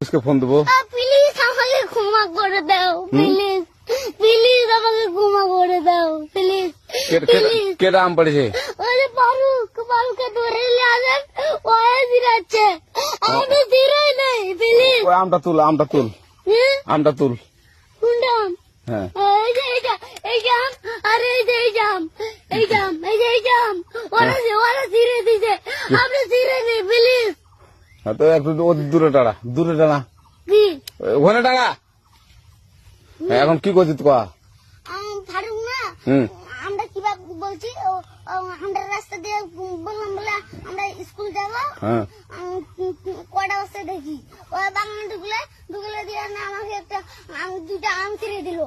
পুলিশকে ফোন দেবো। প্লিজ আমাকে ক্ষমা করে দাও, প্লিজ প্লিজ আমাকে ক্ষমা করে দাও, প্লিজ প্লিজ। কেটা আম পড়েছে? ওরে ফারুককে ধরে নিয়ে আসেন, ওয়ে দিরাচ্ছে, আমি দিরাই নাই, প্লিজ। ওই আমটা তুল, আমটা তুল, আমটা তুল। কোনটা আম? হ্যাঁ এই যে এই জাম, আরে এই যে এই জাম, এই জাম, এই যে এই জাম, ওরা ছিঁড়ে দিছে, আপনি ছিঁড়ে নেই, প্লিজ। তো একটু দূরে টাড়া, দূরে টানা, কি ওখানে টাকা। এখন কি করছিস কয়া? ফারুক না, হুম আমরা কিভাবে বলছি, আমরা রাস্তা দিয়ে বললাম বলে আমরা স্কুল যাবো, হ্যাঁ কয়টা বস্তা দেখি ওই বাগানে ঢুকলে দিয়ে না আমাকে একটা দুইটা আম ছিঁড়ে দিল।